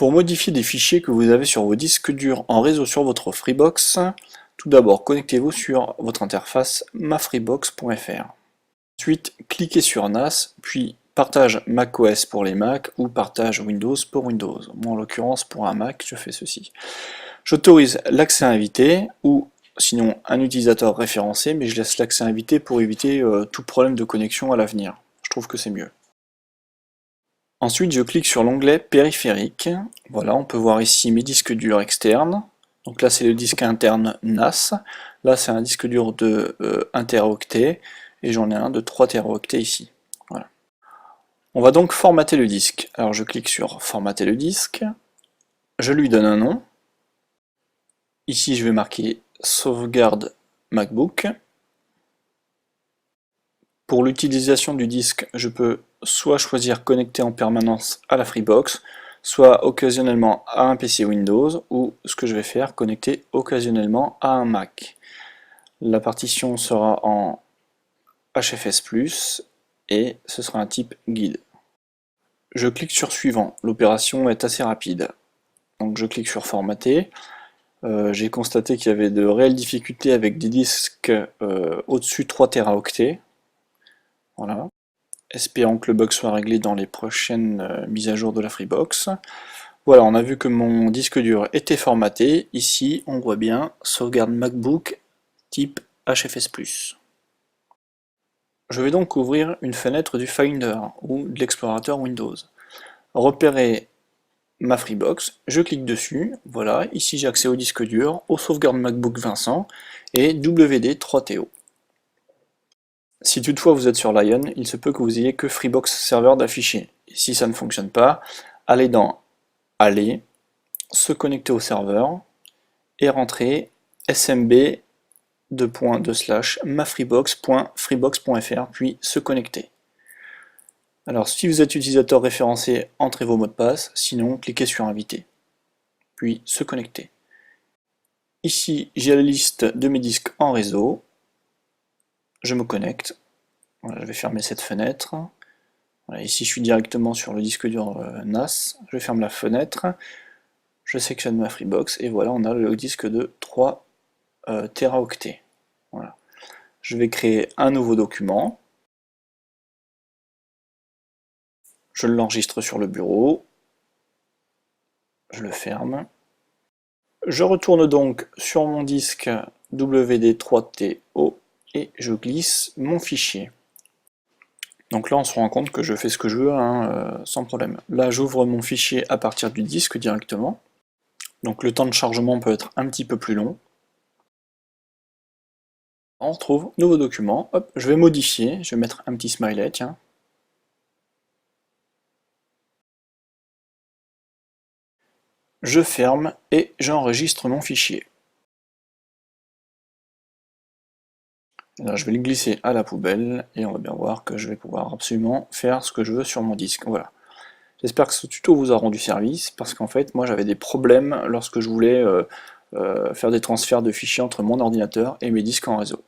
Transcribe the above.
Pour modifier des fichiers que vous avez sur vos disques durs en réseau sur votre Freebox, tout d'abord connectez-vous sur votre interface mafreebox.fr. Ensuite, cliquez sur NAS, puis partage macOS pour les Mac ou partage Windows pour Windows. Moi en l'occurrence pour un Mac, je fais ceci. J'autorise l'accès invité ou sinon un utilisateur référencé, mais je laisse l'accès invité pour éviter tout problème de connexion à l'avenir. Je trouve que c'est mieux. Ensuite, je clique sur l'onglet périphérique. Voilà, on peut voir ici mes disques durs externes. Donc là, c'est le disque interne NAS. Là, c'est un disque dur de 1 Teraoctet. Et j'en ai un de 3 Teraoctets ici. Voilà. On va donc formater le disque. Alors, je clique sur formater le disque. Je lui donne un nom. Ici, je vais marquer sauvegarde MacBook. Pour l'utilisation du disque, je peux soit choisir connecter en permanence à la Freebox, soit occasionnellement à un PC Windows, ou ce que je vais faire, connecter occasionnellement à un Mac. La partition sera en HFS+, et ce sera un type guide. Je clique sur suivant, l'opération est assez rapide. Donc je clique sur formater. J'ai constaté qu'il y avait de réelles difficultés avec des disques au-dessus de 3 Teraoctets. Voilà. Espérons que le bug soit réglé dans les prochaines mises à jour de la Freebox. Voilà, on a vu que mon disque dur était formaté. Ici, on voit bien sauvegarde MacBook type HFS+. Je vais donc ouvrir une fenêtre du Finder ou de l'explorateur Windows. Repérer ma Freebox, je clique dessus, voilà, ici j'ai accès au disque dur, au sauvegarde MacBook Vincent et WD3TO. Si toutefois vous êtes sur Lion, il se peut que vous ayez que Freebox serveur d'afficher. Et si ça ne fonctionne pas, allez dans Aller, se connecter au serveur et rentrer smb mafreebox.freebox.freebox.fr puis se connecter. Alors si vous êtes utilisateur référencé, entrez vos mots de passe, sinon cliquez sur inviter, puis se connecter. Ici j'ai la liste de mes disques en réseau, je me connecte, voilà, je vais fermer cette fenêtre. Voilà, ici je suis directement sur le disque dur NAS, je ferme la fenêtre, je sélectionne ma Freebox et voilà on a le disque de 3 Teraoctets. Voilà. Je vais créer un nouveau document, je l'enregistre sur le bureau, je le ferme. Je retourne donc sur mon disque WD3TO et je glisse mon fichier. Donc là on se rend compte que je fais ce que je veux sans problème. Là j'ouvre mon fichier à partir du disque directement. Donc le temps de chargement peut être un petit peu plus long. On retrouve nouveau document, hop, je vais modifier, je vais mettre un petit smiley, tiens. Je ferme et j'enregistre mon fichier. Là, je vais le glisser à la poubelle et on va bien voir que je vais pouvoir absolument faire ce que je veux sur mon disque. Voilà. J'espère que ce tuto vous a rendu service parce qu'en fait, moi j'avais des problèmes lorsque je voulais faire des transferts de fichiers entre mon ordinateur et mes disques en réseau.